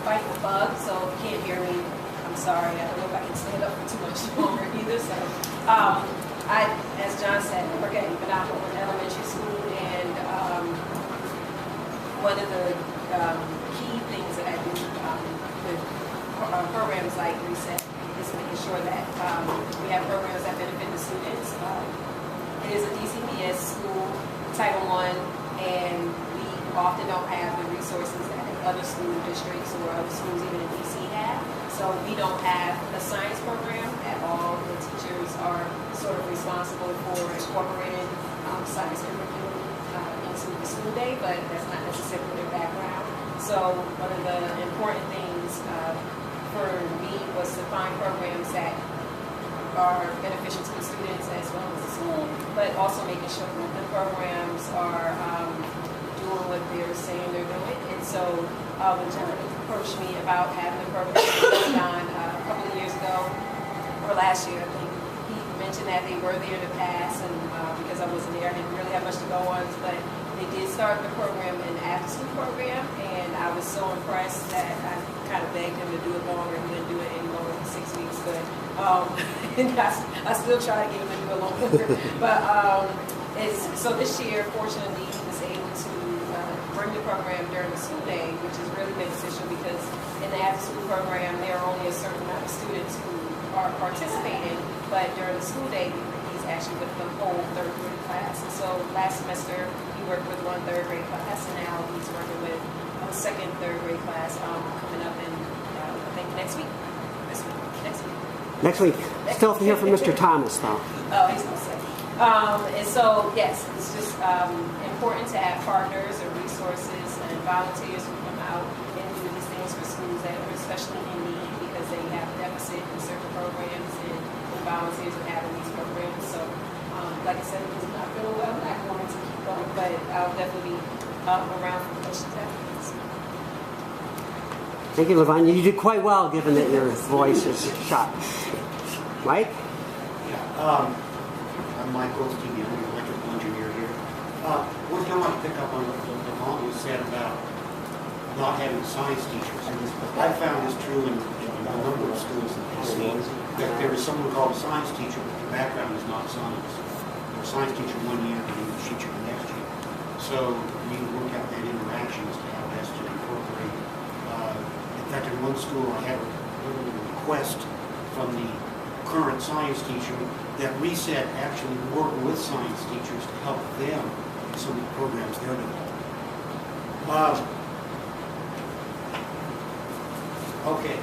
fighting the bug, so if you can't hear me, I'm sorry. I don't know if I can stand up for too much longer either. So, as John said, I work at Amidon-Bpwen Elementary School, and one of the key things that I do with programs like ReSET is making sure that we have programs that benefit the students. It is a DCPS school, Title I, and we often don't have the resources that other school districts or other schools even in DC have. So we don't have a science program at all. The teachers are sort of responsible for incorporating science curriculum into the school day, but that's not necessarily their background. So one of the important things for me was to find programs that are beneficial to the students as well as the school, but also making sure that the programs are doing what they're saying they're doing. And so when John approached me about having a program on a couple of years ago, or last year, I think, he mentioned that they were there in the past, and because I wasn't there, I didn't really have much to go on, but they did start the program, an after-school program, and I was so impressed that I kind of begged him to do it longer. He didn't do it any longer than 6 weeks, but and I still try to get him to do it longer. But so this year, fortunately, he was able to bring the program during the school day, which is really beneficial because in the after-school program, there are only a certain amount of students who are participating, but during the school day, he's actually with the whole third grade class. And so last semester, he worked with one third grade class, and now he's working with a second third grade class coming up in, I think, next week. Next week. Still to hear from Mr. Thomas, though. Oh, he's going to say. And so, yes, it's just important to have partners or resources and volunteers who come out and do these things for schools that are especially in need because they have a deficit in certain programs and volunteers are having these programs. So, like I said, if it's not feeling well, I'm not going to keep going, but I'll definitely be around for questions afterwards. Thank you, Lavanya. You did quite well, given that your voice is shot. Mike? Yeah, I'm Mike Goldstein, the electrical engineer here. One thing I want to pick up on what Lavanya said about not having science teachers. I found this true in a number of schools in DC, that there is someone called a science teacher, but their background is not science. They're a science teacher one year and an English teacher the next year. So we need to work out that interaction as to how best to incorporate. In fact, in one school, I had a little request from the current science teacher that ReSET actually work with science teachers to help them in some of the programs they're developing. Okay,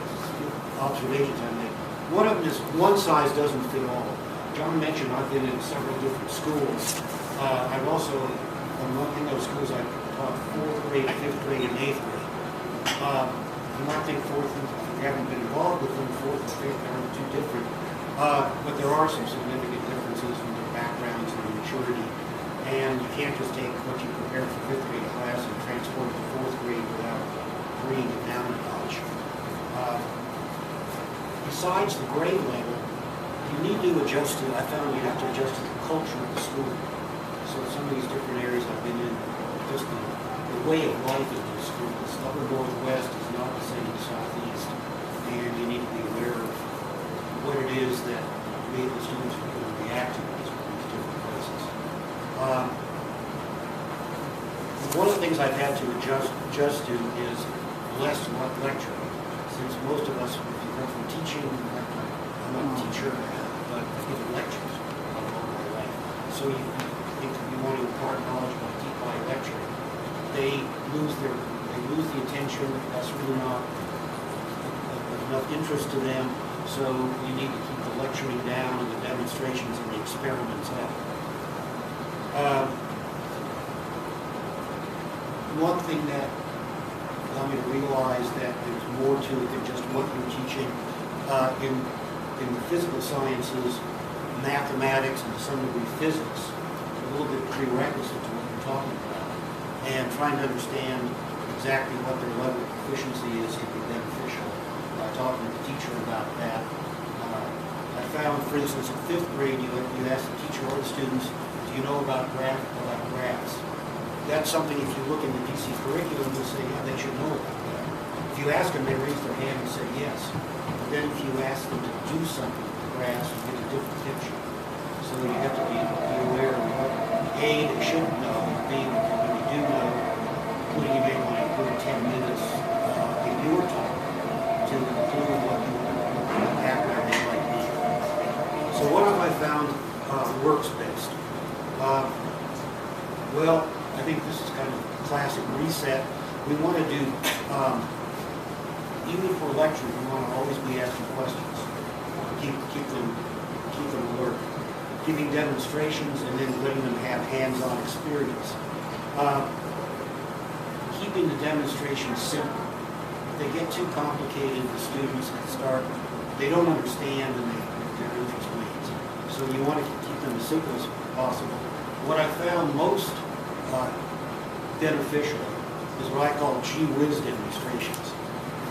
observations I make. One of them is one size doesn't fit all. John mentioned I've been in several different schools. I've also, in those schools, I've taught 4th grade, 5th grade, and 8th grade. You might think 4th, if you haven't been involved with them, 4th and 5th aren't too different. But there are some significant differences in their backgrounds and their maturity. And you can't just take what you prepared for 5th grade class and transport it to 4th grade without bringing it down a notch. Besides the grade level, you need to adjust to, I found you have to adjust to the culture of the school. So some of these different areas I've been in, just the way of life in those schools. Upper Northwest is not the same as Southeast, and you need to be aware of what it is that the students are going to react to in these different places. One of the things I've had to adjust to is less lecturing, since most of us, if you go from teaching, I'm not a teacher, but I give lectures all my life. So you want to impart knowledge by lecturing. They lose the attention. That's really not enough interest to them. So you need to keep the lecturing down and the demonstrations and the experiments up. One thing that allowed me to realize that there's more to it than just what you're teaching in the physical sciences, mathematics, and to some degree physics, a little bit prerequisite to what you're talking about. And trying to understand exactly what their level of proficiency is can be beneficial. Talking to the teacher about that. I found, for instance, in 5th grade, you ask the teacher or the students, do you know about graphs? That's something, if you look in the PC curriculum, you'll say, yeah, they should know about that. If you ask them, they raise their hand and say yes. But then if you ask them to do something with the grass, you get a different picture. So you have to be aware of what A, they shouldn't know, B, when you do know, putting them in like a good 10 minutes in your time to include what background they might need. So what have I found works best? Well, I think this is kind of classic ReSET. We want to do, even for lectures, we want to always be asking questions. Keep them alert. Giving demonstrations and then letting them have hands-on experience. Keeping the demonstrations simple. If they get too complicated, the students they don't understand and their interest wanes. So you want to keep them as simple as possible. What I found most beneficial is what I call gee whiz demonstrations.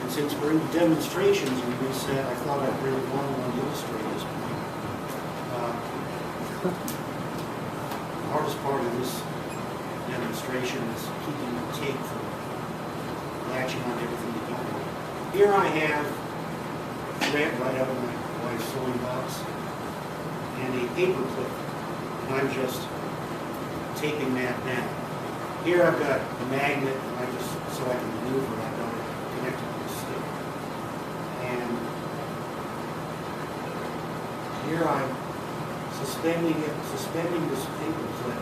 And since we're in demonstrations in ReSET, I thought I'd really want to illustrate this point. The hardest part of this demonstration is keeping the tape from latching on everything you don't want. Here I have thread right out of my wife's sewing box and a paper clip, and I'm just taping that down. Here I've got a magnet, and so I can maneuver, I've got it connected to the stick. And here I'm suspending this paper clip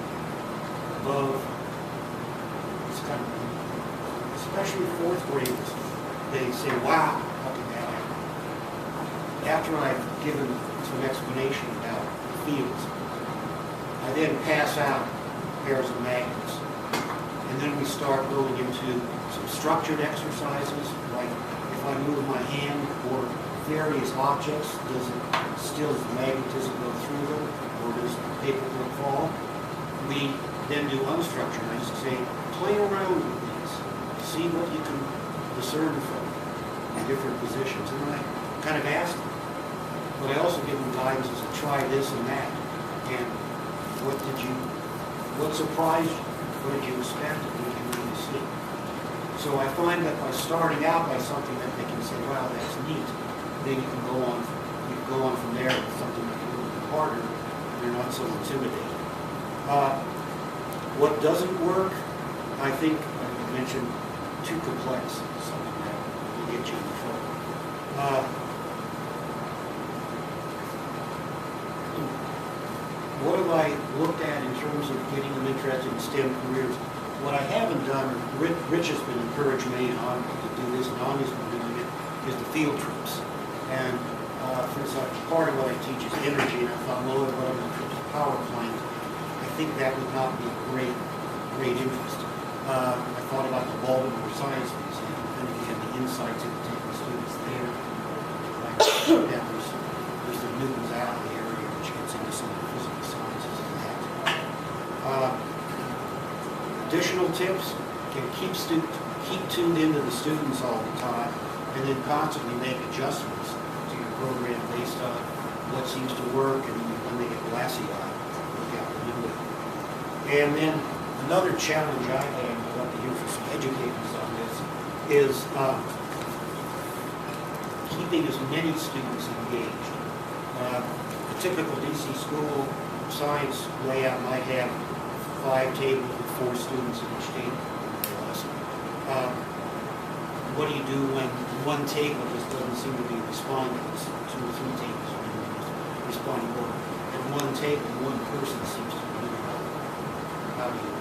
above. It's kind of, especially fourth graders, they say, wow, how can that happen? After I've given some explanation about the fields, I then pass out pairs of magnets. And then we start going into some structured exercises, like if I move my hand or various objects, does the magnetism go through them, or does the paper clip fall? We then do unstructured. I just say, play around with these, see what you can discern from in different positions. And then I kind of ask them. But I also give them guidance as to try this and that. And what surprised you? What did you expect? What did you really see? So I find that by starting out by something that they can say, wow, that's neat, then you can go on from there with something that's a little bit harder, and they're not so intimidated. What doesn't work, I think, like I mentioned, too complex, something that will get you in trouble. What have I looked at in terms of getting them interested in STEM careers? What I haven't done, Rich has been encouraging me to do this, and Anya's been doing it, is the field trips. And for instance, part of what I teach is energy, and I thought, well, what I'm going to trip to power plant, I think that would not be a great interest. I thought about the Baltimore Science Museum, and again, the insights into taking students there. Like that there's the Newton's Alley area, which gets into some of the physical sciences and that. Additional tips can keep tuned into the students all the time, and then constantly make adjustments to your program based on what seems to work, and when they get glassy-eyed, look out the window. And then another challenge I have, I'd love to hear from some educators on this, is keeping as many students engaged. A typical DC school science layout might have 5 tables with 4 students in each table. What do you do when one table just doesn't seem to be responding? It's 2 or 3 tables responding more. At one table, one person seems to be doing it. How do you,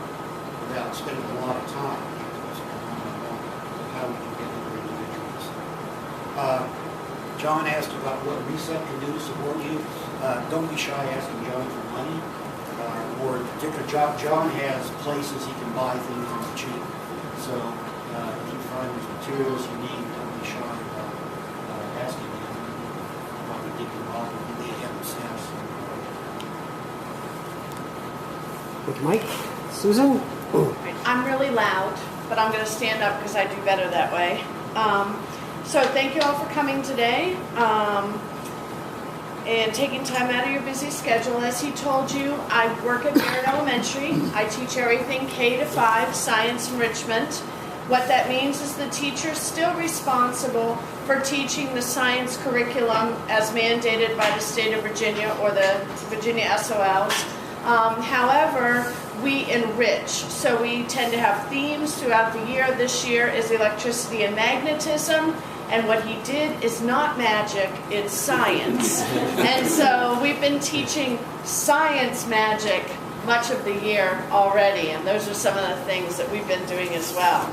without spending a lot of time, how would you get other individuals? John asked about what ReSET can do to support you. Don't be shy asking John for money or particular job. John has places he can buy things for cheap. So if you find there's materials you need, don't be shy about asking him. Probably dig involved with you. They have the steps. Thank you, Mike. Susan? I'm really loud, but I'm going to stand up because I do better that way. So thank you all for coming today and taking time out of your busy schedule. As he told you, I work at Barrett Elementary. I teach everything K to 5 science enrichment. What that means is the teacher's still responsible for teaching the science curriculum as mandated by the state of Virginia or the Virginia SOLs. However, we enrich. So we tend to have themes throughout the year. This year is electricity and magnetism. And what he did is not magic, it's science. And so we've been teaching science magic much of the year already. And those are some of the things that we've been doing as well.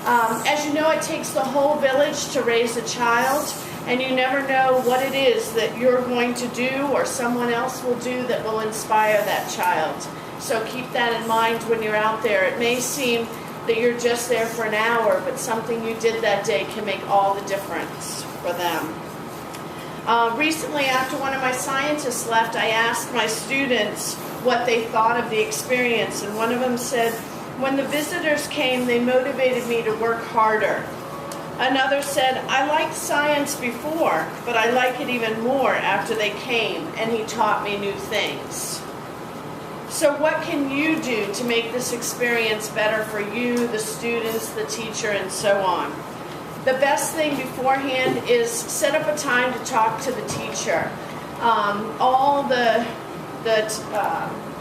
As you know, it takes the whole village to raise a child, and you never know what it is that you're going to do or someone else will do that will inspire that child. So keep that in mind when you're out there. It may seem that you're just there for an hour, but something you did that day can make all the difference for them. Recently, after one of my scientists left, I asked my students what they thought of the experience, and one of them said, "When the visitors came, they motivated me to work harder." Another said, "I liked science before, but I like it even more after they came, and he taught me new things." So what can you do to make this experience better for you, the students, the teacher, and so on? The best thing beforehand is set up a time to talk to the teacher. All the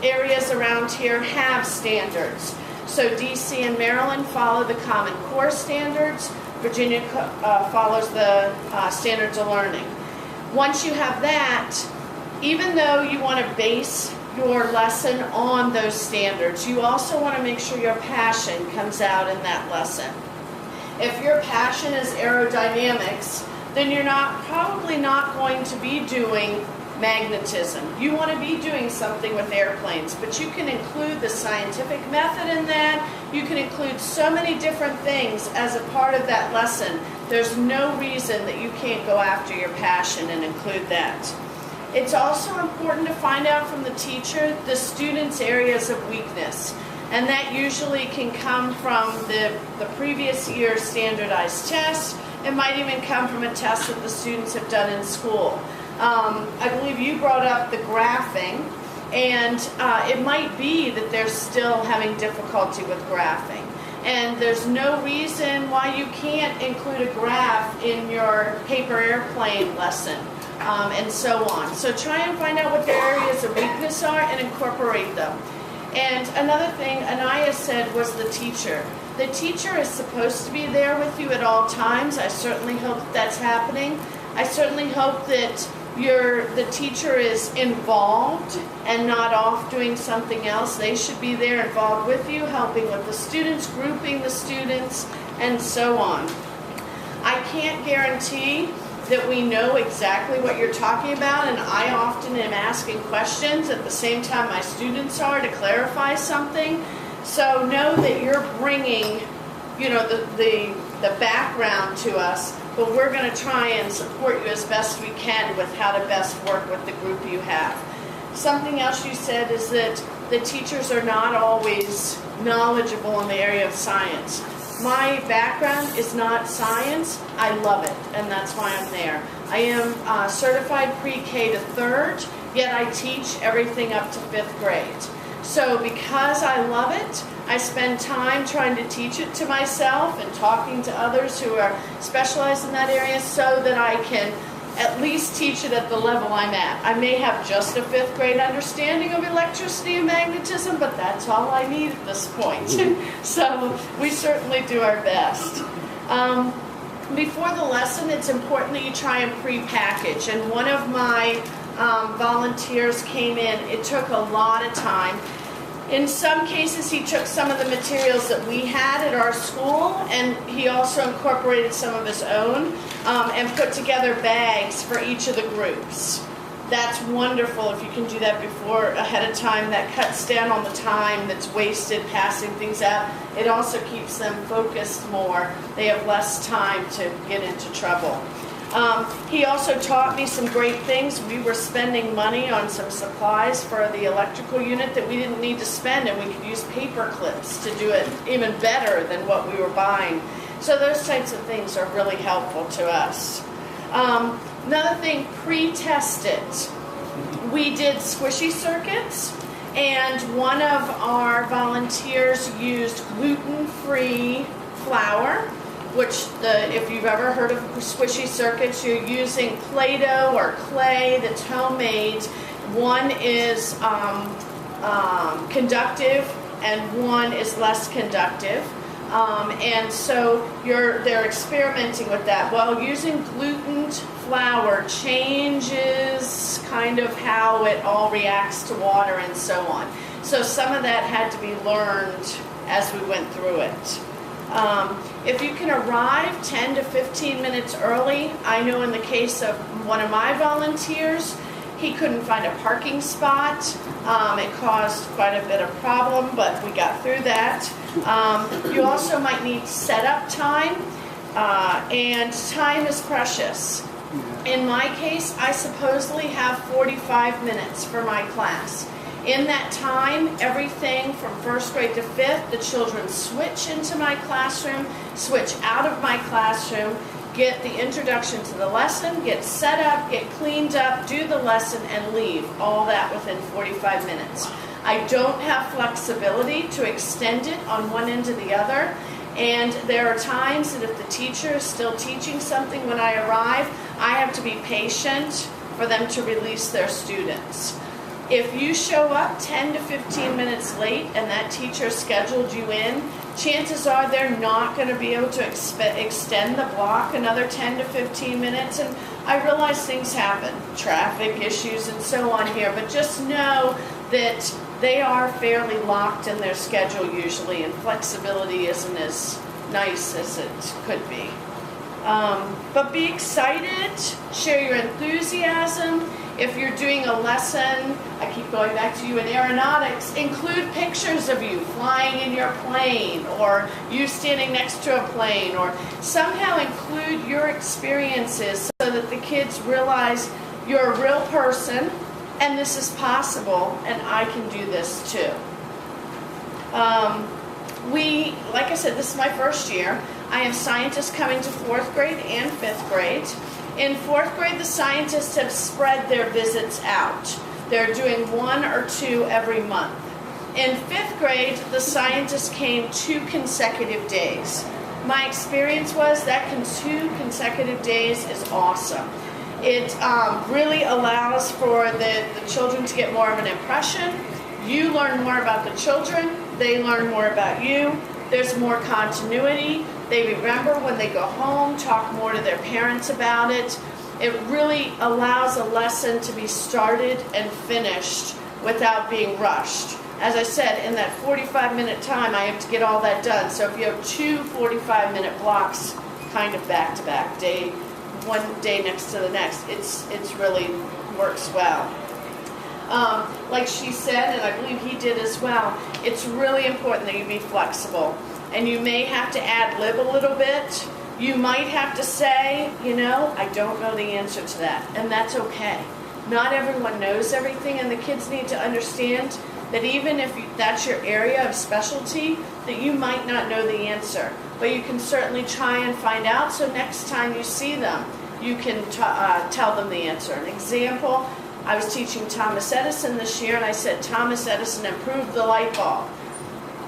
areas around here have standards. So DC and Maryland follow the Common Core standards. Virginia follows the standards of learning. Once you have that, even though you want to base your lesson on those standards, you also want to make sure your passion comes out in that lesson. If your passion is aerodynamics, then you're probably not going to be doing magnetism. You want to be doing something with airplanes, but you can include the scientific method in that. You can include so many different things as a part of that lesson. There's no reason that you can't go after your passion and include that. It's also important to find out from the teacher the student's areas of weakness, and that usually can come from the previous year's standardized test. It might even come from a test that the students have done in school. I believe you brought up the graphing, and it might be that they're still having difficulty with graphing. And there's no reason why you can't include a graph in your paper airplane lesson, and so on. So try and find out what their areas of weakness are and incorporate them. And another thing Anya said was the teacher. The teacher is supposed to be there with you at all times. I certainly hope that's happening. I certainly hope that the teacher is involved and not off doing something else. They should be there involved with you, helping with the students, grouping the students, and so on. I can't guarantee that we know exactly what you're talking about, and I often am asking questions at the same time my students are to clarify something. So know that you're bringing, the background to us, but we're going to try and support you as best we can with how to best work with the group you have. Something else you said is that the teachers are not always knowledgeable in the area of science. My background is not science. I love it, and that's why I'm there. I am certified pre-K to 3rd, yet I teach everything up to 5th grade. So because I love it, I spend time trying to teach it to myself and talking to others who are specialized in that area so that I can at least teach it at the level I'm at. I may have just a 5th grade understanding of electricity and magnetism, but that's all I need at this point. So we certainly do our best. Before the lesson, it's important that you try and pre-package. And one of my volunteers came in. It took a lot of time. In some cases, he took some of the materials that we had at our school, and he also incorporated some of his own and put together bags for each of the groups. That's wonderful if you can do that ahead of time. That cuts down on the time that's wasted passing things out. It also keeps them focused more. They have less time to get into trouble. He also taught me some great things. We were spending money on some supplies for the electrical unit that we didn't need to spend, and we could use paper clips to do it even better than what we were buying. So those types of things are really helpful to us. Another thing, pre-test it. We did squishy circuits, and one of our volunteers used gluten-free flour, which if you've ever heard of squishy circuits, you're using Play-Doh or clay that's homemade. One is conductive and one is less conductive. And so they're experimenting with that. Well, using gluten flour changes kind of how it all reacts to water and so on. So some of that had to be learned as we went through it. If you can arrive 10 to 15 minutes early, I know in the case of one of my volunteers, he couldn't find a parking spot. It caused quite a bit of problem, but we got through that. You also might need setup time, and time is precious. In my case, I supposedly have 45 minutes for my class. In that time, everything from first grade to fifth, the children switch into my classroom, switch out of my classroom, get the introduction to the lesson, get set up, get cleaned up, do the lesson, and leave. All that within 45 minutes. I don't have flexibility to extend it on one end to the other. And there are times that if the teacher is still teaching something when I arrive, I have to be patient for them to release their students. If you show up 10 to 15 minutes late and that teacher scheduled you in, chances are they're not going to be able to extend the block another 10 to 15 minutes. And I realize things happen, traffic issues and so on here, but just know that they are fairly locked in their schedule usually, and flexibility isn't as nice as it could be. But be excited, share your enthusiasm. If you're doing a lesson, I keep going back to you in aeronautics, include pictures of you flying in your plane or you standing next to a plane, or somehow include your experiences so that the kids realize you're a real person and this is possible and I can do this too. Like I said, this is my first year. I have scientists coming to 4th grade and 5th grade. In 4th grade, the scientists have spread their visits out. They're doing 1 or 2 every month. In 5th grade, the scientists came 2 consecutive days. My experience was that 2 consecutive days is awesome. It really allows for the children to get more of an impression. You learn more about the children. They learn more about you. There's more continuity. They remember when they go home, talk more to their parents about it. It really allows a lesson to be started and finished without being rushed. As I said, in that 45-minute time, I have to get all that done. So if you have 2 45-minute blocks kind of back-to-back, one day next to the next, it's really works well. Like she said, and I believe he did as well, it's really important that you be flexible. And you may have to ad-lib a little bit. You might have to say, I don't know the answer to that. And that's okay. Not everyone knows everything, and the kids need to understand that even if that's your area of specialty, that you might not know the answer. But you can certainly try and find out, so next time you see them, you can tell them the answer. An example, I was teaching Thomas Edison this year, and I said, Thomas Edison improved the light bulb.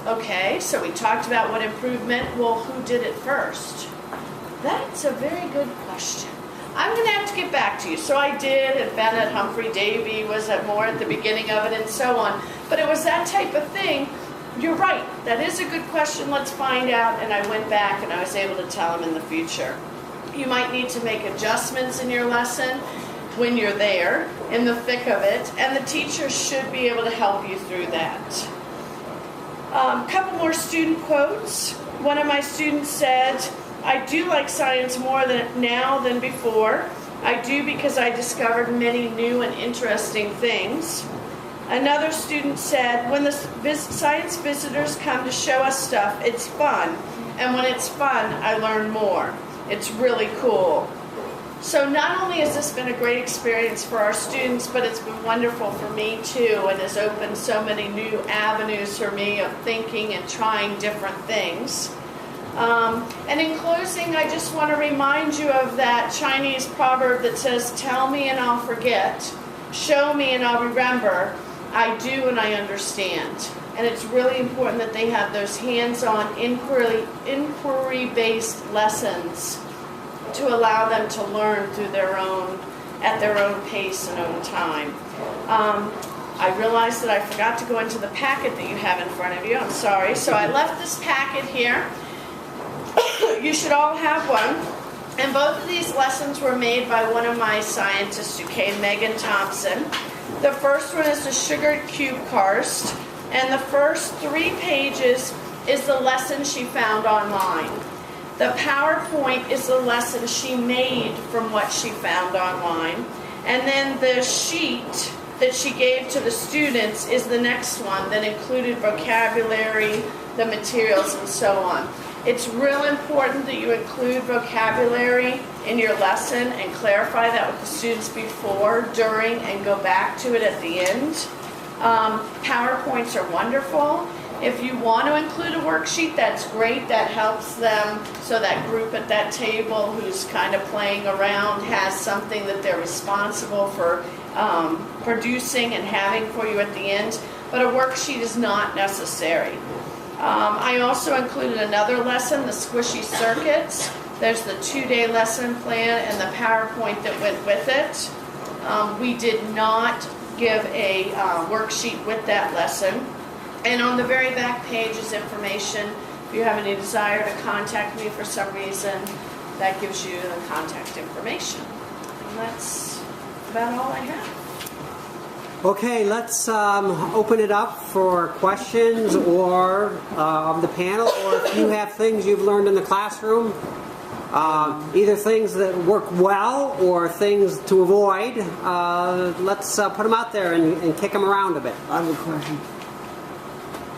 Okay, so we talked about what improvement. Well, who did it first? That's a very good question. I'm going to have to get back to you. So I did, and Bennett, Humphrey, Davy was more at the beginning of it and so on. But it was that type of thing. You're right. That is a good question. Let's find out. And I went back and I was able to tell him in the future. You might need to make adjustments in your lesson when you're there, in the thick of it. And the teacher should be able to help you through that. Couple more student quotes. One of my students said, I do like science more now than before. I do because I discovered many new and interesting things. Another student said, when the science visitors come to show us stuff, it's fun. And when it's fun, I learn more. It's really cool. So not only has this been a great experience for our students, but it's been wonderful for me too, and has opened so many new avenues for me of thinking and trying different things. And in closing, I just want to remind you of that Chinese proverb that says, tell me and I'll forget, show me and I'll remember, I do and I understand. And it's really important that they have those hands-on inquiry theory-based lessons to allow them to learn through at their own pace and own time. I realized that I forgot to go into the packet that you have in front of you. I'm sorry. So I left this packet here. You should all have one. And both of these lessons were made by one of my scientists who came, Megan Thompson. The first one is the sugared cube karst. And the first 3 pages is the lesson she found online. The PowerPoint is the lesson she made from what she found online. And then the sheet that she gave to the students is the next one that included vocabulary, the materials, and so on. It's real important that you include vocabulary in your lesson and clarify that with the students before, during, and go back to it at the end. PowerPoints are wonderful. If you want to include a worksheet, that's great. That helps them, so that group at that table who's kind of playing around has something that they're responsible for producing and having for you at the end. But a worksheet is not necessary. I also included another lesson, the squishy circuits. There's the 2-day lesson plan and the PowerPoint that went with it. We did not give a worksheet with that lesson. And on the very back page is information. If you have any desire to contact me for some reason, that gives you the contact information. And that's about all I have. Okay, let's open it up for questions or of the panel, or if you have things you've learned in the classroom, either things that work well or things to avoid. Let's put them out there and kick them around a bit. I have a question.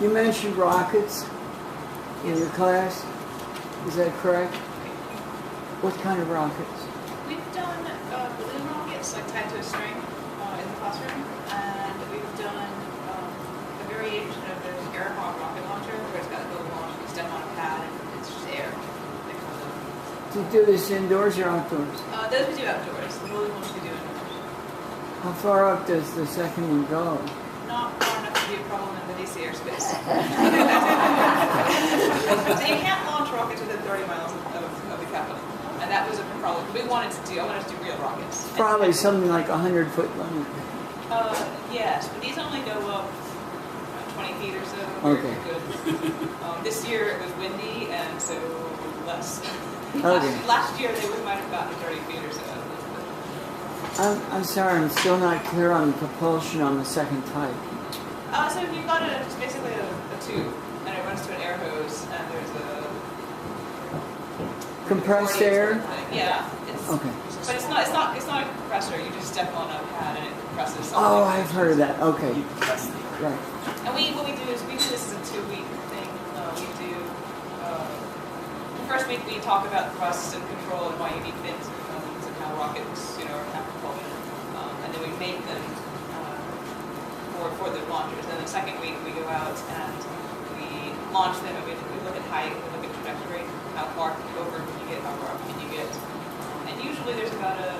You mentioned rockets in your class. Is that correct? What kind of rockets? We've done balloon rockets, like tied to a string in the classroom, and we've done a variation of the air hawk rocket launcher, where it's got a little launch, you step on a pad, and it's just air. Do you do this indoors or outdoors? Those we do outdoors. The balloon ones we do indoors. How far up does the second one go? Not far enough to be a problem in the DC airspace. So you can't launch rockets within 30 miles of the capital. And that was a problem. I wanted to do real rockets. Probably something like 100-foot limit. Yes, but these only go up 20 feet or so. Okay. Good. This year it was windy, and so less. Okay. Last year they might have gotten 30 feet or so. I'm sorry, I'm still not clear on the propulsion on the second type. So you've got it's basically a tube, and it runs to an air hose, and there's a Compressed air? Yeah. Okay. But it's not a compressor. You just step on a pad and it compresses something. Oh, I've heard of that. Okay. Right. And what we do is we do this as a 2-week thing. We do the first week we talk about thrust and control and why you need fins and components and how rockets, have propulsion. And then we make them for the launchers. And the second week we go out and we launch them, and we look at height, we look at trajectory, how far over can you get, how far up can you get. And usually there's about a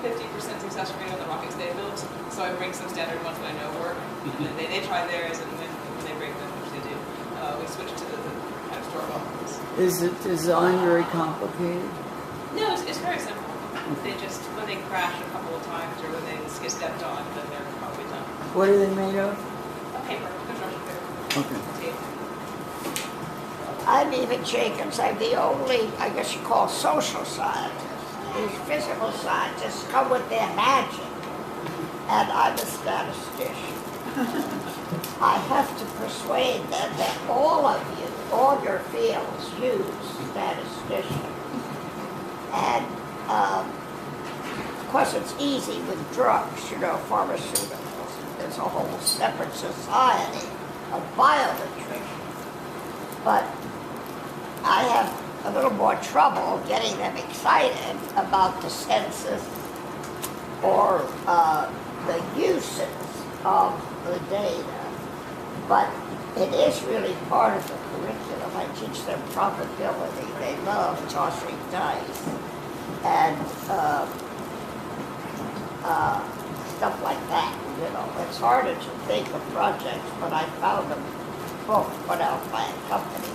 50% success rate on the rockets they built. So I bring some standard ones that I know work, and then they try theirs, and when they break them, which they do, we switch to the kind of store-bought ones. Is it design very complicated? No, it's very simple. They just, when they crash a couple of times or when they get stepped on, then they're probably done. What are they made of? Paper, construction paper. Okay. Tape. I'm Eva Jacobs. I'm the only, I guess you call, social scientist. These physical scientists come with their magic, and I'm a statistician. I have to persuade them that all of you, all your fields, use statistician. And of course, it's easy with drugs, pharmaceuticals. There's a whole separate society of bionutrition. But I have a little more trouble getting them excited about the census or the uses of the data. But it is really part of the curriculum. I teach them probability. They love tossing dice and stuff like that. It's harder to think of projects, but I found a book put out by a company,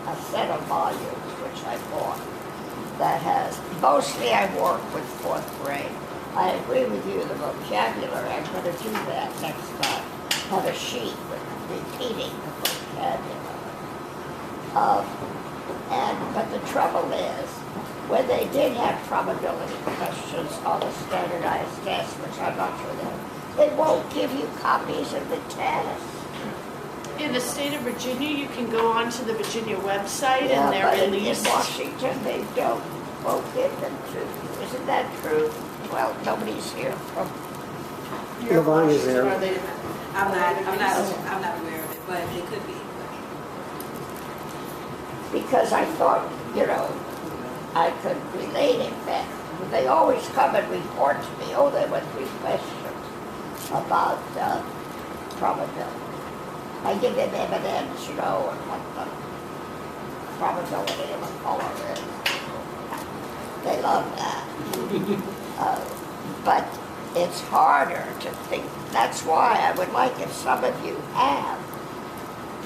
a set of volumes, which I bought. mostly I work with fourth grade. I agree with you, the vocabulary, I'm gonna do that next time. Have a sheet with repeating the vocabulary. But the trouble is, when they did have probability questions on the standardized test, which I'm not sure they won't give you copies of the test. In the state of Virginia, you can go onto the Virginia website Yeah, and they're but released. in Washington, they won't give them to you. Isn't that true? Well, nobody's here from, Lavanya's there. Are they- I'm not aware of it, but it could be. because I thought, I could relate it better. They always come and report to me, oh, there were 3 questions about probability. I give them evidence, and what the probability of a color is. They love that. But it's harder to think. That's why I would like if some of you have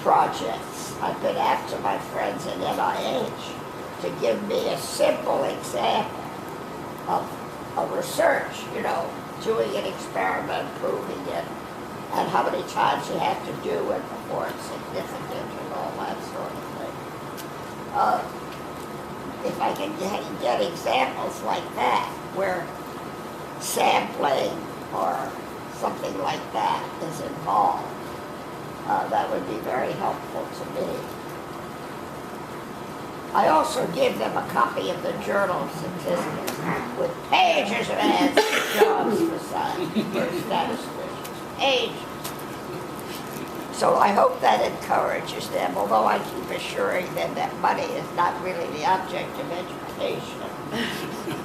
projects. I've been after my friends at NIH to give me a simple example of research, doing an experiment, proving it, and how many times you have to do it before it's significant and all that sort of thing. If I can get examples like that, where sampling or something like that is involved, that would be very helpful to me. I also give them a copy of the Journal of Statistics with pages of answers, jobs for statisticians, pages. So I hope that encourages them, although I keep assuring them that money is not really the object of education.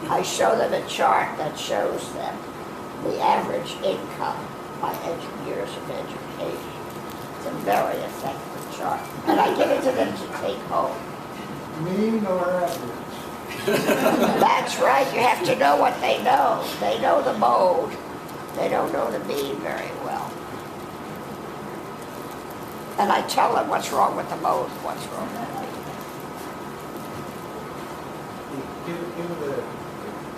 I show them a chart that shows them the average income by years of education. It's a very effective chart. And I give it to them to take home. Mean or average? That's right, you have to know what they know. They know the mode. They don't know the mean very well. And I tell them what's wrong with the mode, what's wrong with the mean. Given the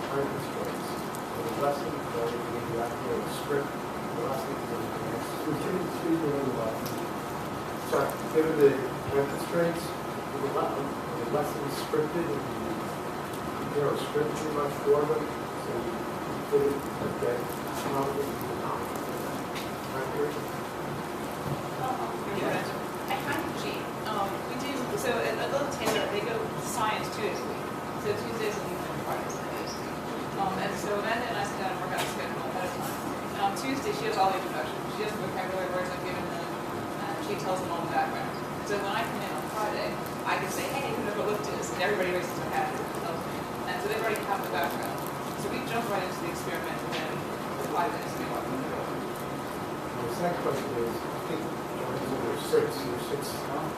time constraints, the lesson that you have to script, the lesson sorry, given the time constraints, the lesson is scripted and you script too much for them, so you put it okay, probably not. Time period. I kind of cheat. We do, so at Little Taylor, they go science 2 days a week. So Tuesdays and Fridays and Mondays. And so Amanda and I sit down and work out the schedule ahead of time. And on Tuesday, she has all the introductions. She has the vocabulary words I've given them, and she tells them all the background. So when I come in on Friday, I can say, hey, who knows what lift is? And everybody raises their hand and tells me. And so they already have the background. So we jump right into the experiment within 5 minutes to be walking the door. The second question is, I think there's six visits, right?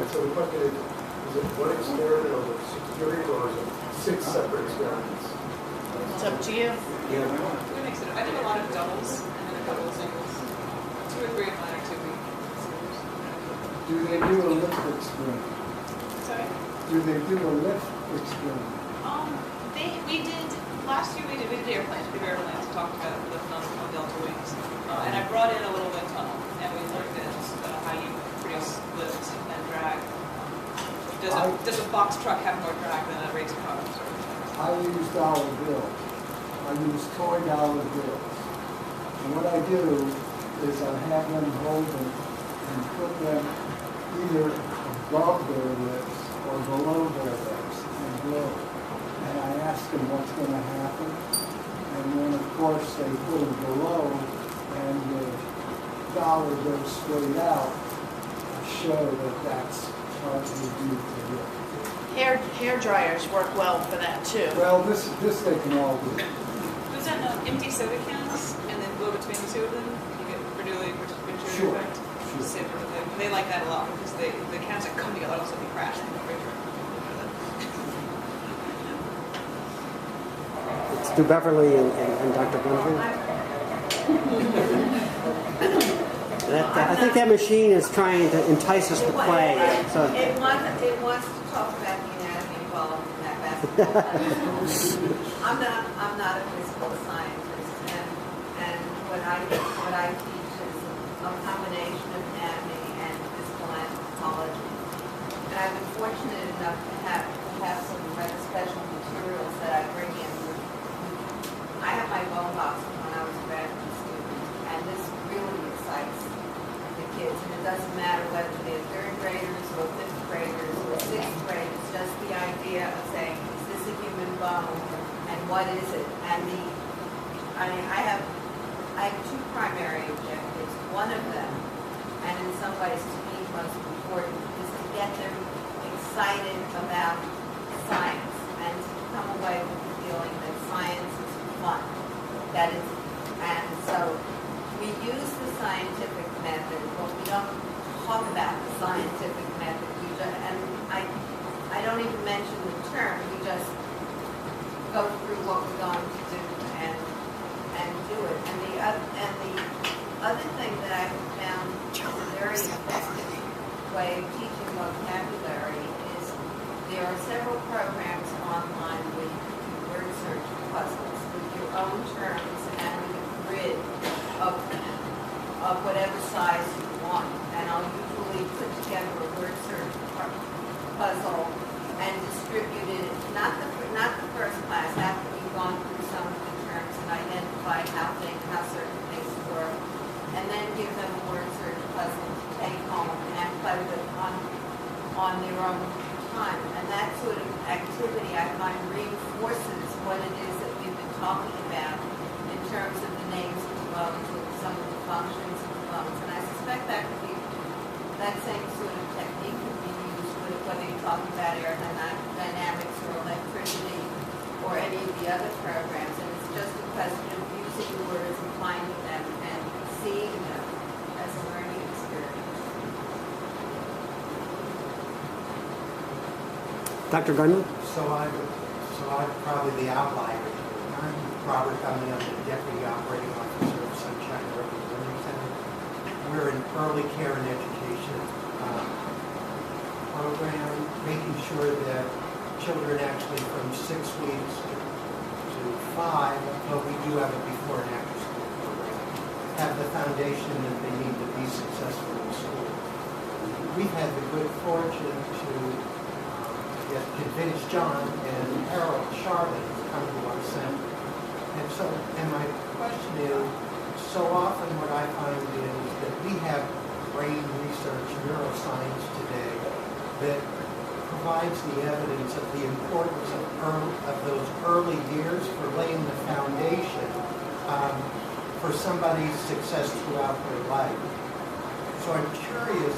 And so the question is it one experiment over 6 periods, or is it 6 separate experiments? It's up to you. Yeah. We mix it up. I do a lot of doubles and then a couple of singles. 2 or 3 of mine are 2 week. Do they do a lift experiment? Sorry? Do they do a lift experiment? We did, last year we did airplanes, big airplanes, talked about lifting on Delta wings. And I brought in a little wind tunnel, and we learned how you produce lift and drag. Does a box truck have more drag than a race car? I use dollar bills. I use toy dollar bills. And what I do is I have them hold them and put them either above their lips or below their lips and blow. And I ask them what's going to happen. And then, of course, they put them below and the dollar goes straight out. I show that that's partly due to it. Hair dryers work well for that too. Well, this they can all do. Was that empty soda cans and then blow between the 2 of them? You get Bernoulli, Sure. effect. Sure. They like that a lot because the cans that come together all of a sudden crash. Let's do Beverly and Dr. Bunford. I think that machine is trying to entice us to play. So. It wants to talk about the anatomy of involved in that basketball. I'm not a physical scientist, and what I teach is a combination of anatomy and physical anthropology. And I've been fortunate enough to have some rather special materials that I bring in. I have my bone box from when I was a graduate student, and this really excites the kids. And it doesn't matter whether they're third graders or fifth graders or sixth graders, just the idea of saying, is this a human bone, and what is it? And I have two primary objectives. One of them, and in some ways to me most important, is to get them excited about science and to come away with the feeling that science is fun. And so we use the scientific method, but we don't talk about the scientific method. I don't even mention the term. We just go through what we're going to do and do it. And the other thing that I have found is a very effective way of teaching vocabulary is there are several programs online where you can do word search puzzles with your own terms and with a grid of whatever size you want. And I'll usually put together a word search puzzle and distribute it, not the first class, after we've gone through some of the terms and identified how certain things work, and then give them a word search puzzle to take home and play with on their own time. And that sort of activity, I find, reinforces what it is that we've been talking about in terms of the names of the bones and some of the functions of the bones. And I suspect that same sort of technique could be used with whether you're talking about aerodynamics or electricity or any of the other programs. And it's just a question of using the words and finding them and seeing them as a learning experience. Dr. Garman? So I'm probably the outlier here. I'm Robert Anya, the Deputy Operating Officer of Sunshine Early Learning Center. We're an early care and education program, making sure that children actually from 6 weeks to 5, but we do have a before and after school program, have the foundation that they need to be successful in school. We've had the good fortune to convince John and Harold Charlotte to come to our center. And my question is, so often what I find is that we have brain research, neuroscience today that provides the evidence of the importance of those early years for laying the foundation for somebody's success throughout their life. So I'm curious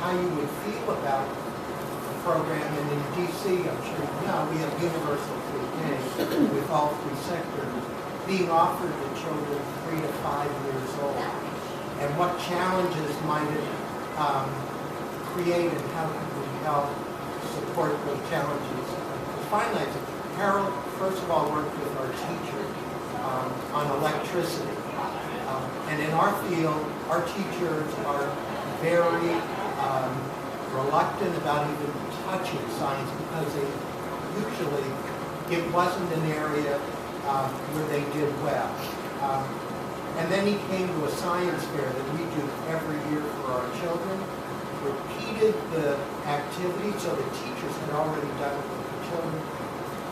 how you would feel about the program. And in DC, I'm sure you know, we have universal pre-K with all 3 sectors being offered to children 3 to 5 years old. And what challenges might it create, and how can we help support those challenges? Finally, Harold, first of all, worked with our teachers on electricity. And in our field, our teachers are very reluctant about even touching science because it wasn't an area where they did well. And then he came to a science fair that we do every year for our children, repeated the activity, so the teachers had already done it with the children.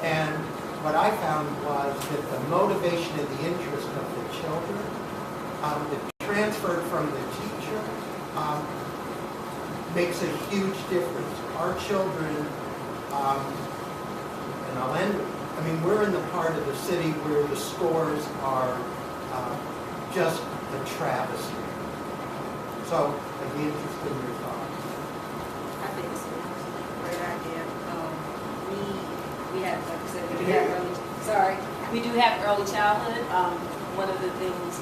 And what I found was that the motivation and the interest of the children that transferred from the teacher makes a huge difference. Our children, and I'll end, we're in the part of the city where the scores are just a travesty. So I'd be interested in your thoughts. I think it's a great idea. We have, like I said, we do have early childhood. One of the things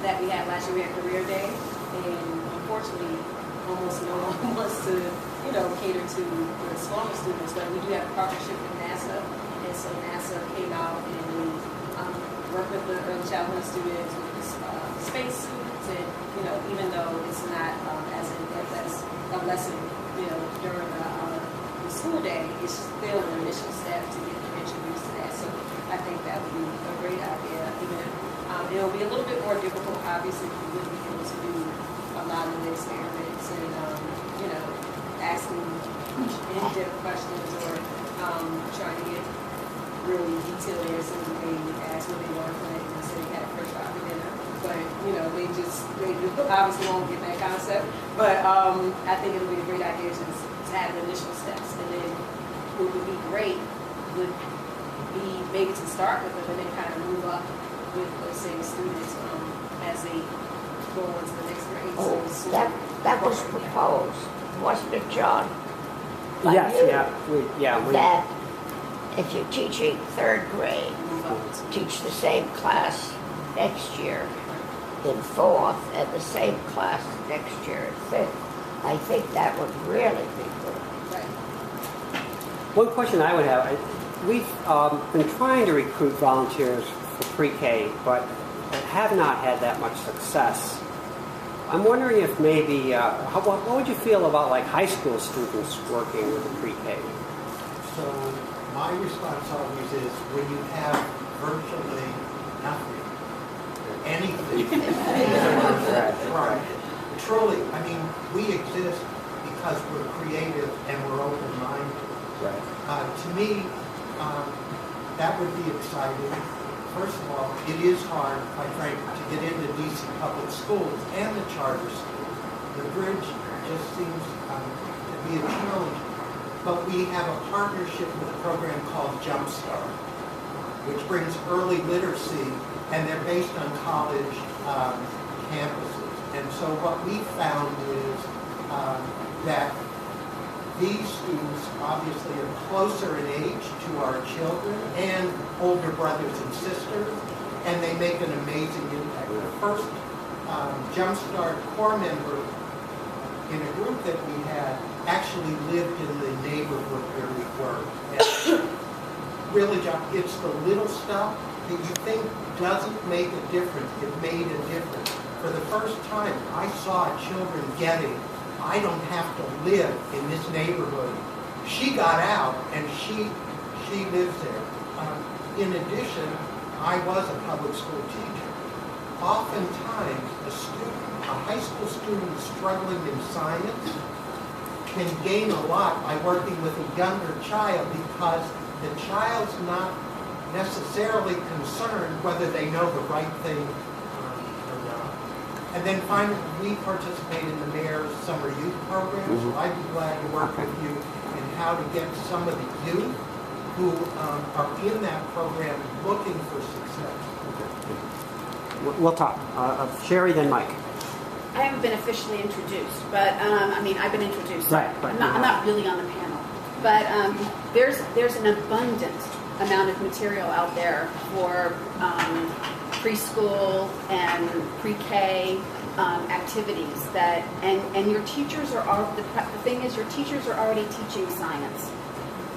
that we had last year, we had Career Day, and unfortunately, almost no one wants to, cater to the smaller students. But we do have a partnership with NASA, and so NASA came out and we work with the early childhood students, with the space students, and even though it's not as a lesson, during the school day, it's still an initial step to get them introduced to that. So I think that would be a great idea. Even it'll be a little bit more difficult, obviously, if you wouldn't be able to do a lot of the experiments and asking in-depth questions or trying to get really detailed answers when they ask what they want from it and say they had a first shot for dinner. But they obviously won't get that concept. But I think it would be a great idea to have initial steps, and then what would be great would be maybe to start with them and then kind of move up with, let's say, the students as they go on to the next grade. Oh, So that was proposed, wasn't it, John? By Yes, you? we That if you're teaching third grade, teach the same class next year in fourth and the same class next year in fifth. I think that would really be good. right. One question I would have, we've been trying to recruit volunteers for pre-K, but have not had that much success. I'm wondering if maybe, what would you feel about like high school students working with the pre-K? So my response always is when you have virtually nothing, anything. Right. Truly, I mean, we exist because we're creative and we're open-minded. Right. To me, that would be exciting. First of all, it is hard, quite frankly, to get into DC public schools and the charter schools. The bridge just seems to be a challenge. But we have a partnership with a program called Jumpstart, which brings early literacy, and they're based on college campuses. And so what we found is that these students obviously are closer in age to our children and older brothers and sisters, and they make an amazing impact. The first Jumpstart core member in a group that we had actually lived in the neighborhood where we were. And really, John, it's the little stuff that you think doesn't make a difference. It made a difference. For the first time, I saw children getting, I don't have to live in this neighborhood. She got out and she lives there. In addition, I was a public school teacher. Oftentimes, a high school student struggling in science can gain a lot by working with a younger child because the child's not necessarily concerned whether they know the right thing or not. And then finally, we participate in the mayor's summer youth program, so I'd be glad to work with you in how to get some of the youth who are in that program looking for success. We'll talk. Sherry, then Mike. I haven't been officially introduced, but I've been introduced. So Right, I'm not really on the panel, but there's an abundant amount of material out there for preschool and pre-K activities that, and your teachers are the thing is your teachers are already teaching science.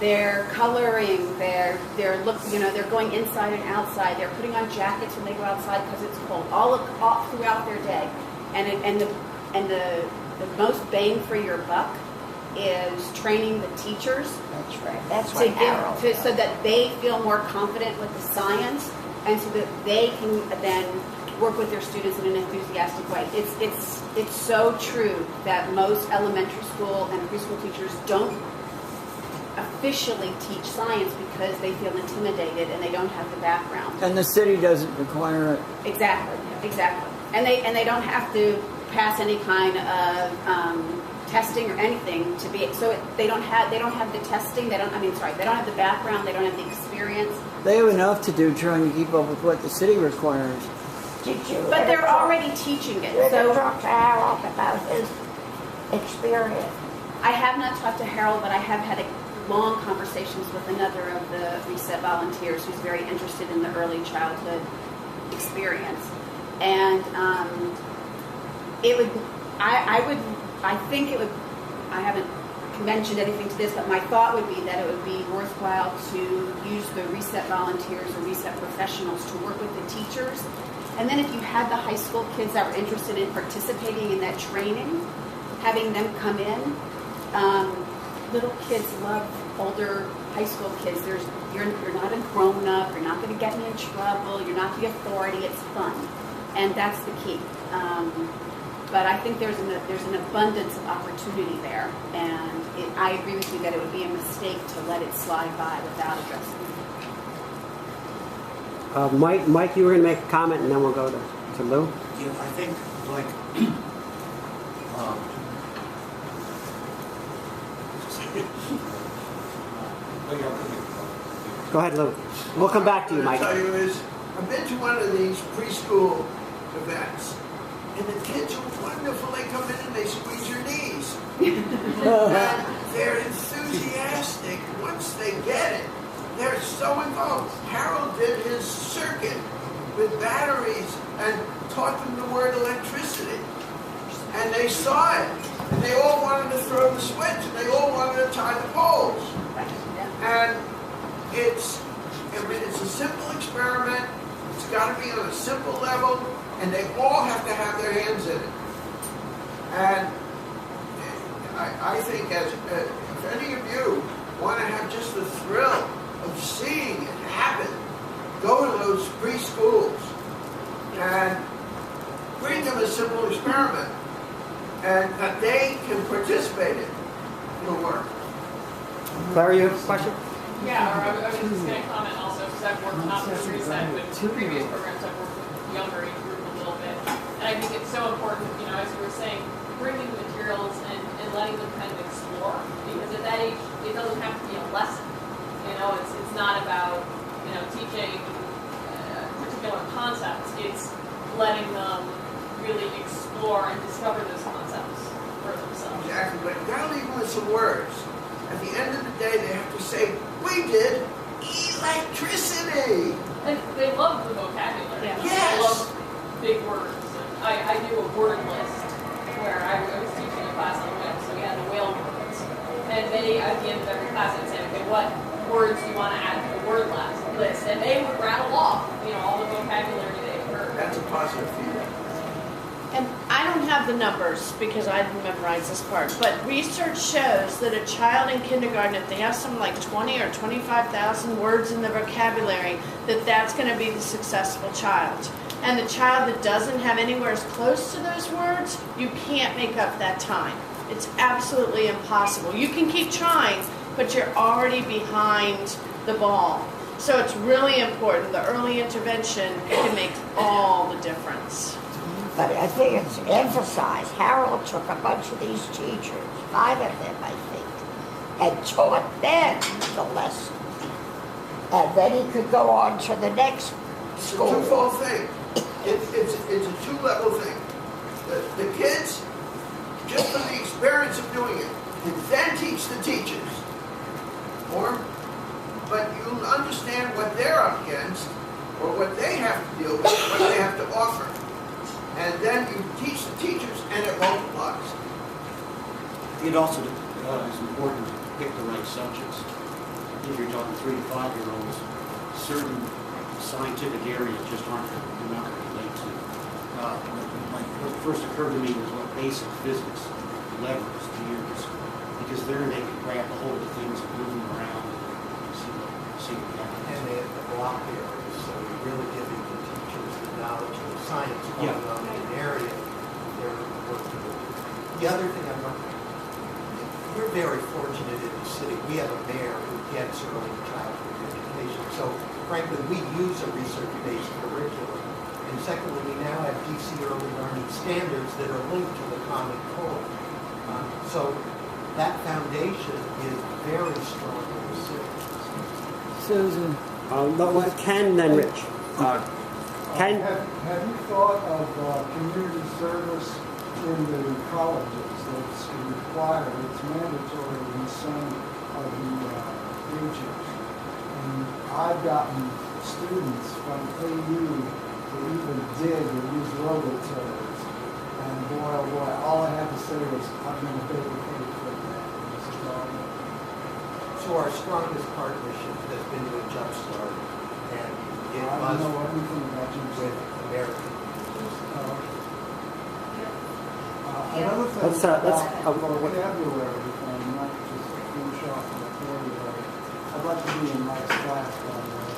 They're coloring. They're going inside and outside. They're putting on jackets when they go outside because it's cold. All throughout their day. And the most bang for your buck is training the teachers. That's right. That's what Harold does. So that they feel more confident with the science, and so that they can then work with their students in an enthusiastic way. It's so true that most elementary school and preschool teachers don't officially teach science because they feel intimidated and they don't have the background. And the city doesn't require it. Exactly. And they don't have to pass any kind of testing or anything to be they don't have the testing. They don't have the background. They don't have the experience. They have enough to do trying to keep up with what the city requires. But they're already teaching it. Did So you talk to Harold about his experience? I have not talked to Harold, but I have had long conversations with another of the ReSET volunteers who's very interested in the early childhood experience. And I haven't mentioned anything to this, but my thought would be that it would be worthwhile to use the ReSET volunteers or ReSET professionals to work with the teachers. And then if you had the high school kids that were interested in participating in that training, having them come in, little kids love older high school kids. You're not a grown up. You're not going to get me in trouble. You're not the authority. It's fun, and that's the key. But I think there's an abundance of opportunity there, and I agree with you that it would be a mistake to let it slide by without addressing it. Mike, you were going to make a comment, and then we'll go to Lou. Yeah, I think, like, Go ahead, Lou. We'll come back to you, Mike. What I tell you is, I've been to one of these preschool events, and the kids are wonderful. They come in and they squeeze your knees. And they're enthusiastic once they get it. They're so involved. Harold did his circuit with batteries and taught them the word electricity. And they saw it. And they all wanted to throw the switch. And they all wanted to tie the poles. And it's a simple experiment. It's got to be on a simple level. And they all have to have their hands in it. And I think if any of you want to have just the thrill of seeing it happen, go to those preschools and bring them a simple experiment and that they can participate in. It'll work. Claire, you have a question? Yeah, or I was just going to comment also, because I've worked not with ReSET, with previous programs, I've worked with younger age group a little bit. And I think it's so important, as you were saying, bringing the materials and letting them kind of explore, because at that age, it doesn't have to be a lesson. It's not about, teaching particular concepts. It's letting them really explore and discover those concepts for themselves. Exactly, but you gotta leave them with some words. At the end of the day, they have to say, we did electricity. And they love the vocabulary. Yeah. Yes. They love big words. And I do a word list where I was teaching a class on whales, so we had the whale words. And they, at the end of every class, I'd say, okay, what words do you want to add to the word list? And they would rattle off, all the vocabulary they've heard. That's a positive feedback. And I don't have the numbers because I didn't memorize this part, but research shows that a child in kindergarten, if they have something like 20 or 25,000 words in the vocabulary, that's going to be the successful child. And the child that doesn't have anywhere as close to those words, you can't make up that time. It's absolutely impossible. You can keep trying, but you're already behind the ball. So it's really important. The early intervention can make all the difference. But I think it's emphasized. Harold took a bunch of these teachers, 5 of them, I think, and taught them the lesson. And then he could go on to the next school. It's a twofold thing. It's a two-level thing. The kids, just for the experience of doing it, can then teach the teachers. But you'll understand what they're up against, or what they have to deal with, what they have to offer. And then you teach the teachers, and it multiplies. It also is important to pick the right subjects. If you're talking 3 to 5-year-olds, certain scientific areas just you're not going to relate to. What first occurred to me was what basic physics, levers, gears, because there they can grab a hold of things and move them around and see what happens. And they have the block areas, so you're really giving the teachers the knowledge of the science going on in an area they're working with. The other thing I want, we're very fortunate in the city. We have a mayor who gets early childhood education. So frankly, we use a research-based curriculum. And secondly, we now have DC early learning standards that are linked to the Common Core. So that foundation is very strong in the city. Susan. Ken, then Rich. Ken? Have you thought of community service in the colleges? That's required, it's mandatory in some of the majors. And I've gotten students from AU to even dig or use rototillers. And boy, oh boy, all I have to say is I've been a big aid for that. This is all I know. So our strongest partnership has been with Jumpstart, and it I was don't know anything about you. with American. Another thing Let's about vocabulary, if I might just I'd like to be in Mike's class, by the way.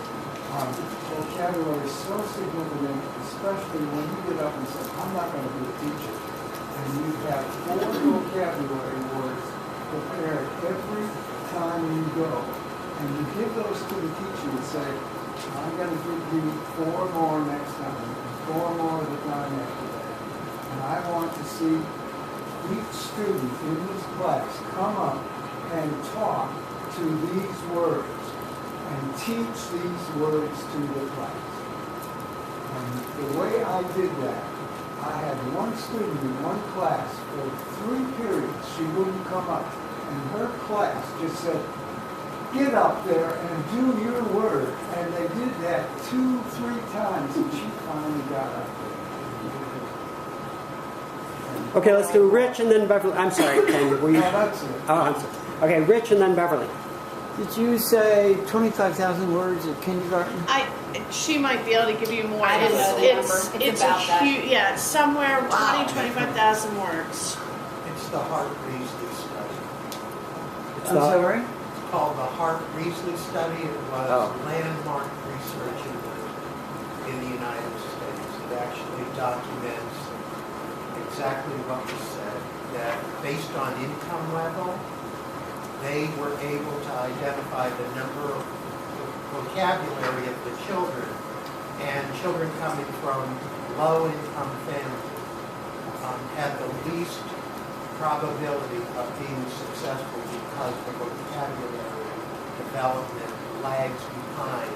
Vocabulary is so significant, especially when you get up and say, I'm not going to be a teacher. And you have 4 vocabulary words prepared every time you go. And you give those to the teacher and say, I'm going to give you 4 more next time, and 4 more the time after that. And I want to see each student in this class come up and talk to these words and teach these words to the class. And the way I did that, I had one student in one class for 3 periods. She wouldn't come up. And her class just said, get up there and do your word. And they did that 2, 3 times, and she finally got up there. Okay, let's do Rich and then Beverly. I'm sorry, Ken. Were you? No, that's it. Oh, I'm sorry. Okay, Rich and then Beverly. Did you say 25,000 words at kindergarten? She might be able to give you more. I don't know the number. It's about a that. yeah, it's somewhere 25,000 words. It's the Hart-Riesling study. I'm sorry? It's called the Hart-Riesling study. It was landmark research in the United States. It actually documents exactly what was said, that based on income level, they were able to identify the number of vocabulary of the children, and children coming from low-income families had the least probability of being successful because the vocabulary development lags behind.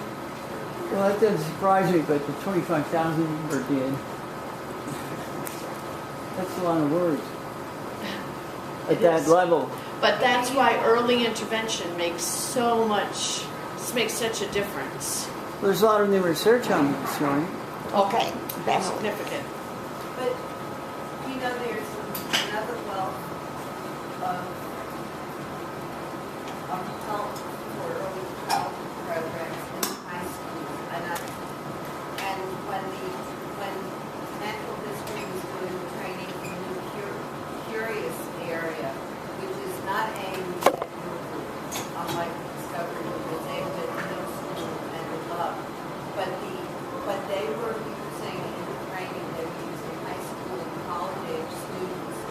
Well, that doesn't surprise me, but the 25,000 number did. That's a lot of words at that level. But that's why early intervention makes makes such a difference. There's a lot of new research on this, right? Okay, That's significant. But, you know, there's another wealth of help for early childhood programs in high schools. And when natural history was doing the training in the curious area, which is not aimed at your group, unlike discovery, which is aimed at middle school and above. But they were using in the training, they were using high school and college age students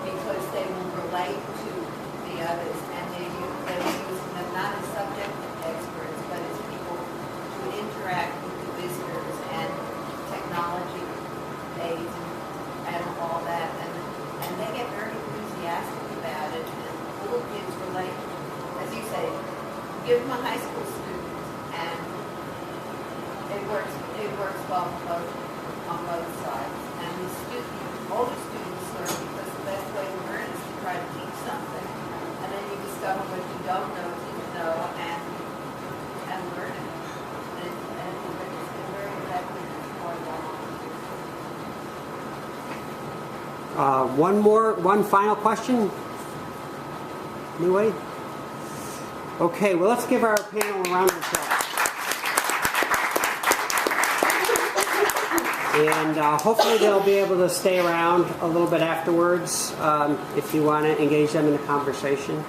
because they will relate to the others, and they were using them not as subject experts, but as people to interact with the visitors and technology aids and all that, and they get very enthusiastic about it, and little kids relate, as you say, give them a high school student, and it works well on both sides. And the older students learn because the best way to learn is to try to teach something, and then you discover what you don't know and learn it. And it's been very effective for a long. One final question. Anybody? Okay, well, let's give our panel a round of applause. And hopefully they'll be able to stay around a little bit afterwards if you want to engage them in a conversation.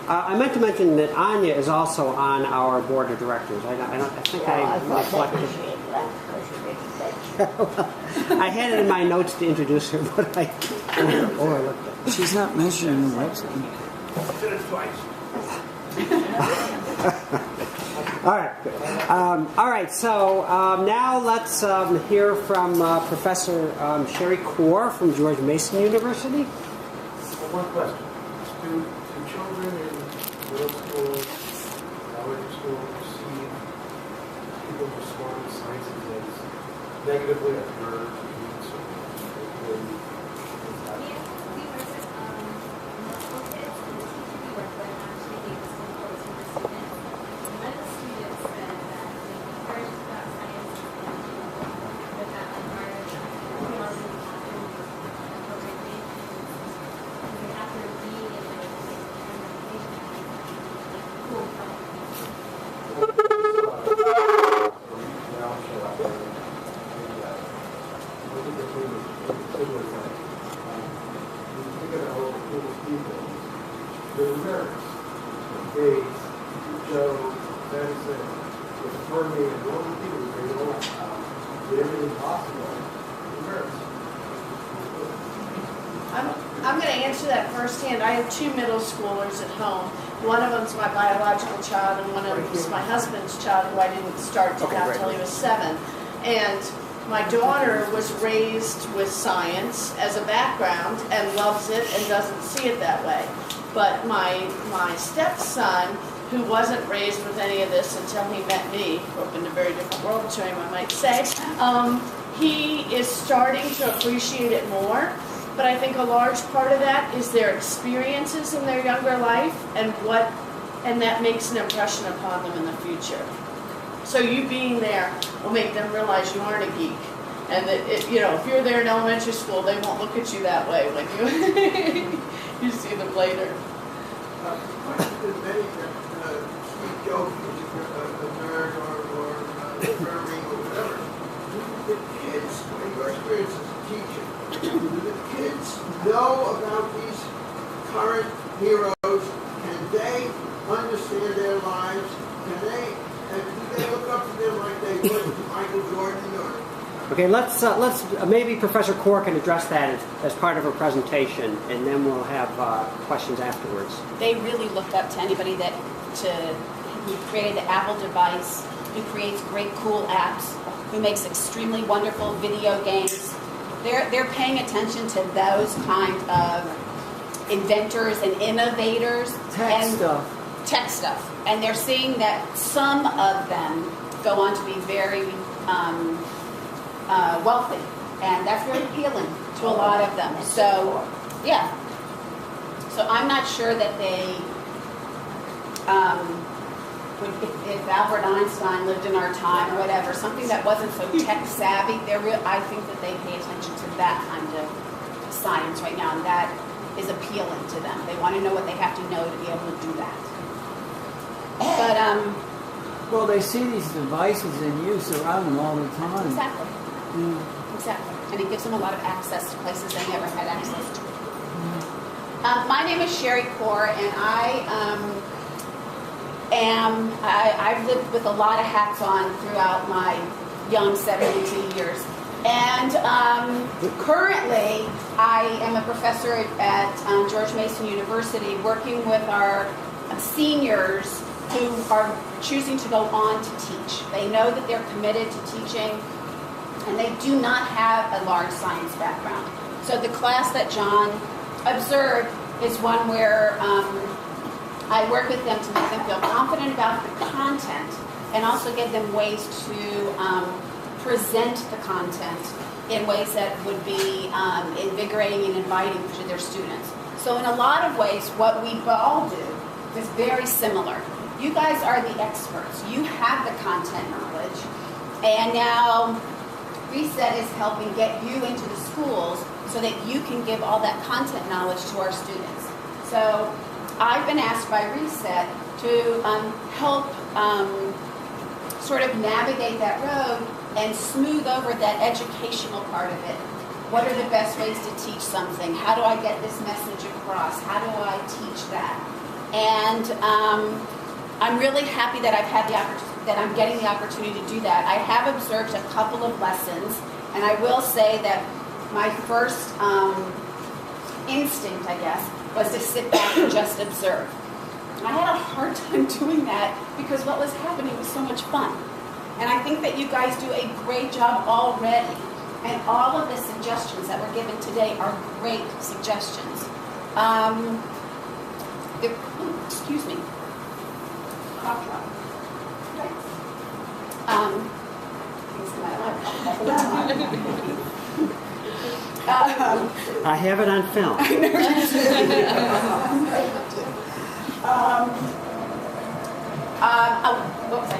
I meant to mention that Anya is also on our board of directors. I think I reflected. I had it in my notes to introduce her, but I overlooked it. She's not mentioned in the website. I said it twice. All right. All right. So now let's hear from Professor Sherry Kaur from George Mason University. One question. Do children in middle school, elementary school perceive people who respond to science exams negatively as nerds, geeks, or So that is it. With Fermi and all the people, they all did everything possible. I'm going to answer that firsthand. I have 2 middle schoolers at home. One of them's my biological child, and one of them's my husband's child, who I didn't start to have till he was 7. And my daughter was raised with science as a background and loves it and doesn't see it that way. But my stepson, who wasn't raised with any of this until he met me, grew up in a very different world to him, I might say, he is starting to appreciate it more. But I think a large part of that is their experiences in their younger life and that makes an impression upon them in the future. So you being there will make them realize you aren't a geek. And that, if you're there in elementary school, they won't look at you that way when you see them later. Many sweet joke, a nerd or affirming or whatever. The kids, in your experience as a teacher, do the kids know about these current heroes? Can they understand their lives? Do they look up to them like they would to Michael Jordan or? Okay, let's maybe Professor Kaur can address that as part of her presentation, and then we'll have questions afterwards. They really looked up to anybody who created the Apple device, who creates great, cool apps, who makes extremely wonderful video games. They're paying attention to those kind of inventors and innovators. Tech stuff. And they're seeing that some of them go on to be very wealthy, and that's very appealing to a lot of them. So, yeah. So I'm not sure that they if Albert Einstein lived in our time or whatever, something that wasn't so tech savvy, I think that they pay attention to that kind of science right now, and that is appealing to them. They want to know what they have to know to be able to do that. But well, they see these devices in use around them all the time. Exactly. Exactly. And it gives them a lot of access to places they never had access to. My name is Sherry Kaur, and I've lived with a lot of hats on throughout my young 72 years. And currently, I am a professor at George Mason University, working with our seniors who are choosing to go on to teach. They know that they're committed to teaching, and they do not have a large science background. So the class that John observed is one where I work with them to make them feel confident about the content and also give them ways to present the content in ways that would be invigorating and inviting to their students. So in a lot of ways, what we all do is very similar. You guys are the experts. You have the content knowledge, and now ReSET is helping get you into the schools so that you can give all that content knowledge to our students. So I've been asked by ReSET to help sort of navigate that road and smooth over that educational part of it. What are the best ways to teach something? How do I get this message across? How do I teach that? And I'm really happy that I've had that I'm getting the opportunity to do that. I have observed a couple of lessons, and I will say that my first instinct, I guess, was to sit back and just observe. I had a hard time doing that because what was happening was so much fun. And I think that you guys do a great job already. And all of the suggestions that were given today are great suggestions. Excuse me. Cough drop. I have it on film. What was I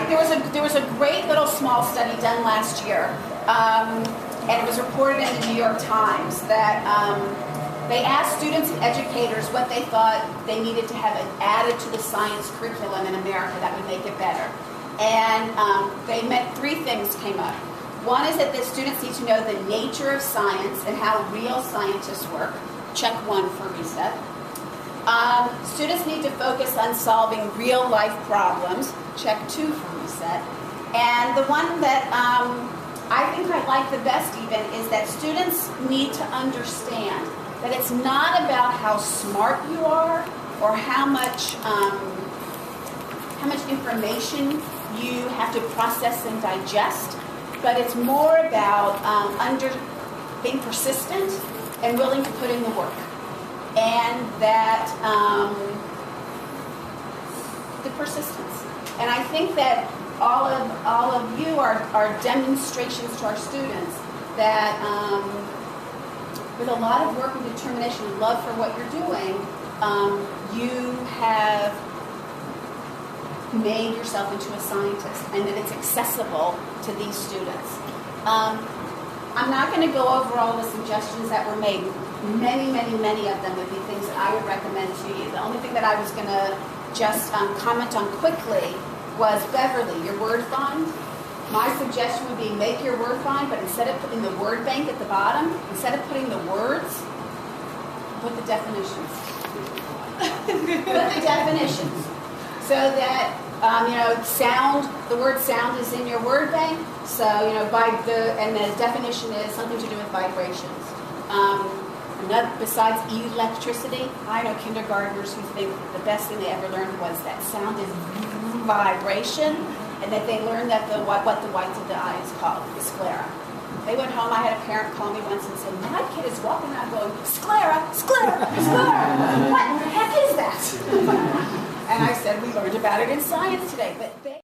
doing? There was a great little small study done last year, and it was reported in the New York Times that they asked students and educators what they thought they needed to have added to the science curriculum in America that would make it better. And they meant 3 things came up. One is that the students need to know the nature of science and how real scientists work. Check 1 for ReSET. Students need to focus on solving real life problems. Check 2 from ReSET. And the one that I think I like the best even is that students need to understand that it's not about how smart you are or how much information you have to process and digest, but it's more about being persistent and willing to put in the work. And that the persistence. And I think that all of you are demonstrations to our students that with a lot of work and determination and love for what you're doing, you have made yourself into a scientist and that it's accessible to these students. I'm not going to go over all the suggestions that were made. Many of them would be things that I would recommend to you. The only thing that I was going to just comment on quickly was Beverly, your word find. My suggestion would be make your word find, but instead of putting the word bank at the bottom, instead of putting the words, put the definitions. Put the definitions. So that, sound, the word sound is in your word bank. So, and the definition is something to do with vibrations. Besides electricity, I know kindergartners who think the best thing they ever learned was that sound is vibration, and that they learned that what the whites of the eye is called, the sclera. They went home, I had a parent call me once and said, my kid is walking around going, sclera, sclera, sclera. What the heck is that? And I said, we learned about it in science today. But